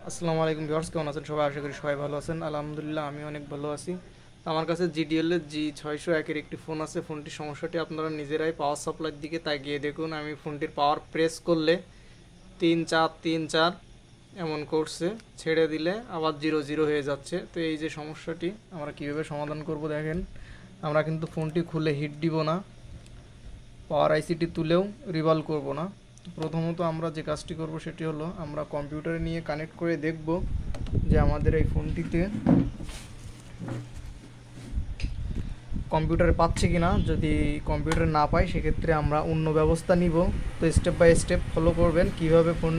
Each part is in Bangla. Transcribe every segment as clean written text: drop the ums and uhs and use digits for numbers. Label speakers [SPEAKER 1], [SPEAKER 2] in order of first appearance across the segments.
[SPEAKER 1] আসসালামু আলাইকুম ভিউয়ার্স, কেমন আছেন সবাই? আশা করি সবাই ভালো আছেন। আলহামদুলিল্লাহ আমি অনেক ভালো আছি। তো আমার কাছে জিডিএল এর G601 এর একটি ফোন আছে। ফোনটির সমস্যাটি আপনারা নিজেরাই পাওয়ার সাপ্লাইয়ের দিকে তাকিয়ে দেখুন। আমি ফোনটির পাওয়ার প্রেস করলে 3 4 3 4 এমন করছে, ছেড়ে দিলে আবার 0 0 হয়ে যাচ্ছে। তো এই যে সমস্যাটি আমরা কীভাবে সমাধান করব দেখেন। আমরা কিন্তু ফোনটি খুলে হিট দিব না, পাওয়ার আইসিটি তুলেও রিভলভ করব না। প্রথমত আমরা যে কাজটি করব সেটি হলো আমরা কম্পিউটারে নিয়ে কানেক্ট করে দেখব যে আমাদের এই ফোনটিতে কম্পিউটারে পাচ্ছে কি না। যদি কম্পিউটারে না পাই সেক্ষেত্রে আমরা অন্য ব্যবস্থা নিব। তো স্টেপ বাই স্টেপ ফলো করবেন, কিভাবে ফোন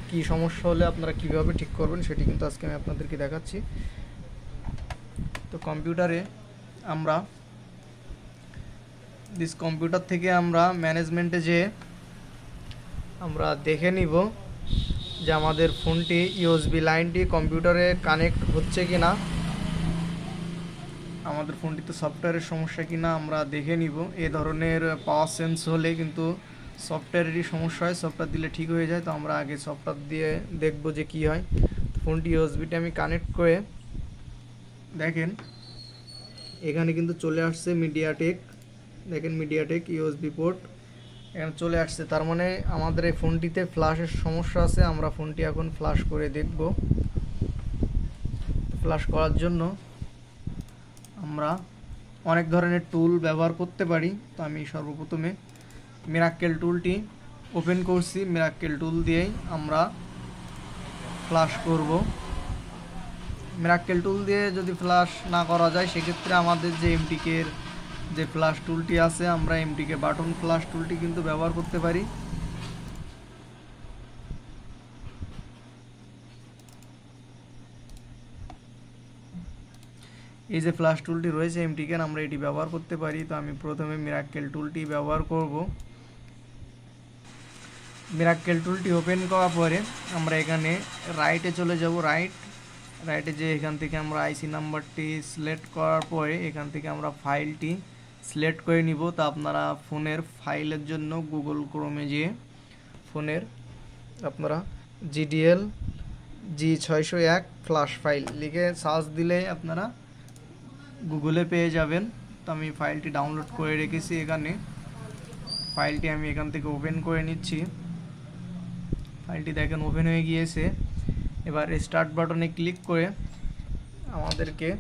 [SPEAKER 1] কি সমস্যা হলে আপনারা কিভাবে ঠিক করবেন সেটি কিন্তু আজকে আমি আপনাদেরকে দেখাচ্ছি। তো কম্পিউটারে আমরা কম্পিউটার থেকে আমরা ম্যানেজমেন্টে যেয়ে আমরা দেখে নিব যে আমাদের ফোনটি ইউএসবি লাইনটি কম্পিউটারে কানেক্ট হচ্ছে কি না, আমাদের ফোনটিতে সফটওয়্যারের সমস্যা কি না আমরা দেখে নিব। এ ধরনের পাওয়ার সেন্স হলে কিন্তু সফটওয়্যারেরই সমস্যা হয়, সফটওয়্যার দিলে ঠিক হয়ে যায়। তো আমরা আগে সফটওয়্যার দিয়ে দেখব যে কি হয়। ফোনটি ইউএসবিটা আমি কানেক্ট করে দেখেন, এখানে কিন্তু চলে আসছে মিডিয়াটেক। দেখেন মিডিয়াটেক ইউএসবি পোর্ট এখানে চলে আসছে, তার মানে আমাদের এই ফোনটিতে ফ্ল্যাশের সমস্যা আছে। আমরা ফোনটি এখন ফ্ল্যাশ করে দেখব। ফ্ল্যাশ করার জন্য আমরা অনেক ধরনের টুল ব্যবহার করতে পারি। তো আমি সর্বপ্রথমে মিরাক্কেল টুলটি ওপেন করছি। মিরাক্কেল টুল দিয়েই আমরা ফ্ল্যাশ করব। মিরাক্কেল টুল দিয়ে যদি ফ্ল্যাশ না করা যায় সেক্ষেত্রে আমাদের যে এমটিকের যে ফ্ল্যাশ টুলটি আছে, আমরা এমটিকে বাটন ফ্ল্যাশ টুলটি কিন্তু ব্যবহার করতে পারি। এই যে ফ্ল্যাশ টুলটি রয়েছে এমটিকে, আমরা এটি ব্যবহার করতে পারি। তো আমি প্রথমে মিরাক্কেল টুলটি ব্যবহার করব। মিরাক্কেল টুলটি ওপেন করার পরে আমরা এখানে রাইটে চলে যাব। রাইটে যে এখান থেকে আমরা আইসি নাম্বারটি সিলেক্ট করার পরে এখান থেকে আমরা ফাইলটি সিলেক্ট করে নিব। তো আপনারা ফোনের ফাইলের জন্য গুগল ক্রোমে যেয়ে ফোনের আপনারা জিডিএল G601 ফ্ল্যাশ ফাইল লিখে সার্চ দিলে আপনারা গুগলে পেয়ে যাবেন। তো আমি ফাইলটি ডাউনলোড করে রেখেছি এখানে। ফাইলটি আমি এখান থেকে ওপেন করে নিচ্ছি। ফাইলটি দেখেন ওপেন হয়ে গিয়েছে। এবার স্টার্ট বাটনে ক্লিক করে আমাদেরকে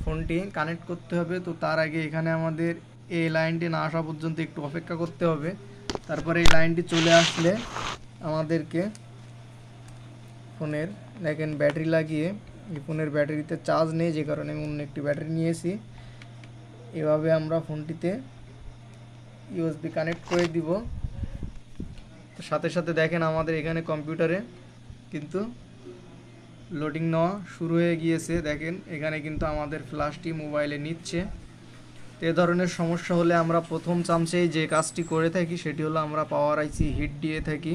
[SPEAKER 1] ফোনটি কানেক্ট করতে হবে। তো তার আগে এখানে আমাদের এই লাইনটি না আসা পর্যন্ত একটু অপেক্ষা করতে হবে। তারপরে এই লাইনটি চলে আসলে আমাদেরকে ফোনের দেখেন ব্যাটারি লাগিয়ে, এই ফোনের ব্যাটারিতে চার্জ নেই যে কারণে আমি অন্য একটি ব্যাটারি নিয়েছি। এভাবে আমরা ফোনটিতে ইউএসবি কানেক্ট করে দিব। সাথে সাথে দেখেন আমাদের এখানে কম্পিউটারে কিন্তু লোডিং নেওয়া শুরু হয়ে গিয়েছে। দেখেন এখানে কিন্তু আমাদের ফ্ল্যাশটি মোবাইলে নিচ্ছে। এ ধরনের সমস্যা হলে আমরা প্রথম চান্সেই যে কাজটি করে থাকি সেটি হলো আমরা পাওয়ার আইসি হিট দিয়ে থাকি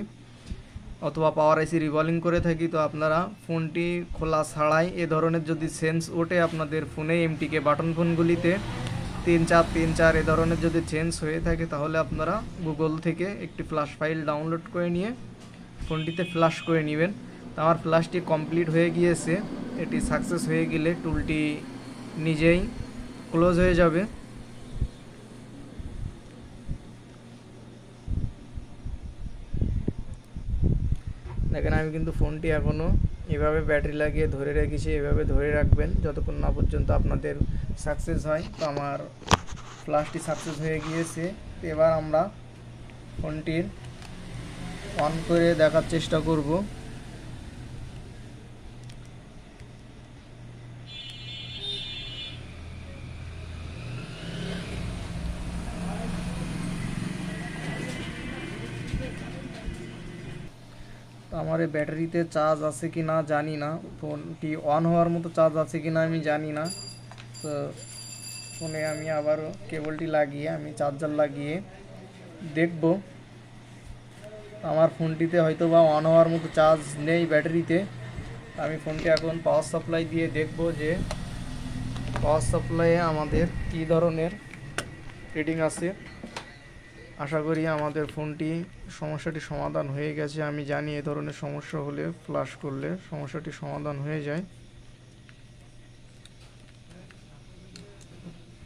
[SPEAKER 1] অথবা পাওয়ার আইসি রিভলিং করে থাকি। তো আপনারা ফোনটি খোলা ছাড়াই এ ধরনের যদি সেন্স ওঠে আপনাদের ফোনে এমটিকে বাটন ফোনগুলিতে 3 4 3 4 এ ধরনের যদি চেঞ্জ হয়ে থাকে তাহলে আপনারা গুগল থেকে একটি ফ্ল্যাশ ফাইল ডাউনলোড করে নিয়ে ফোনটিতে ফ্ল্যাশ করে নেবেন। তো আমার ফ্ল্যাশটি কমপ্লিট হয়ে গিয়েছে। এটি সাকসেস হয়ে গেলে টুলটি নিজেই ক্লোজ হয়ে যাবে। দেখেন আমি কিন্তু ফোনটি এখনও এভাবে ব্যাটারি লাগিয়ে ধরে রেখেছি। এভাবে ধরে রাখবেন যতক্ষণ না পর্যন্ত আপনাদের সাকসেস হয়। তো আমার ফ্ল্যাশটি সাকসেস হয়ে গিয়েছে। এবার আমরা ফোনটির অন করে দেখার চেষ্টা করব। তো আমার এই ব্যাটারিতে চার্জ আছে কি না জানি না, ফোনটি অন হওয়ার মতো চার্জ আছে কি না আমি জানি না। তো ফোনে আমি আবারও কেবলটি লাগিয়ে আমি চার্জার লাগিয়ে দেখব। আমার ফোনটিতে হয়তো বা অন হওয়ার মতো চার্জ নেই ব্যাটারিতে। আমি ফোনটি এখন পাওয়ার সাপ্লাই দিয়ে দেখব যে পাওয়ার সাপ্লাইয়ে আমাদের কী ধরনের রিডিং আছে। আশা করি আমাদের ফোনটি সমস্যাটি সমাধান হয়ে গেছে। আমি জানি এ ধরনের সমস্যা হলে ফ্লাশ করলে সমস্যাটি সমাধান হয়ে যায়।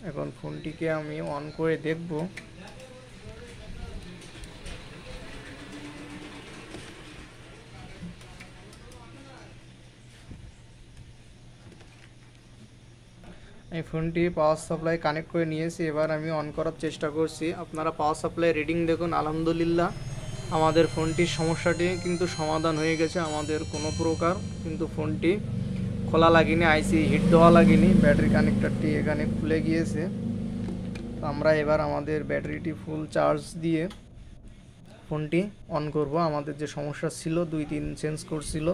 [SPEAKER 1] এখন ফোনটিকে আমি অন করে দেখব। এই ফোনটি পাওয়ার সাপ্লাই কানেক্ট করে নিয়েছি, এবার আমি অন করার চেষ্টা করছি। আপনারা পাওয়ার সাপ্লাই রিডিং দেখুন। আলহামদুলিল্লাহ আমাদের ফোনটির সমস্যাটি কিন্তু সমাধান হয়ে গেছে। আমাদের কোনো প্রকার কিন্তু ফোনটি খোলা লাগেনি, আইসি হিট দেওয়া লাগেনি, ব্যাটারি কানেক্টরটি এখানে খুলে গিয়েছে। তো আমরা এবার আমাদের ব্যাটারিটি ফুল চার্জ দিয়ে ফোনটি অন করব। আমাদের যে সমস্যা ছিল 2-3 চেঞ্জ করছিল,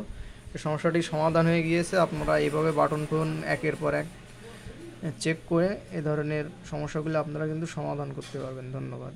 [SPEAKER 1] এই সমস্যাটি সমাধান হয়ে গিয়েছে। আপনারা এইভাবে বাটন ফোন একের পর এক চেক করে এ ধরনের সমস্যাগুলো আপনারা কিন্তু সমাধান করতে পারবেন। ধন্যবাদ।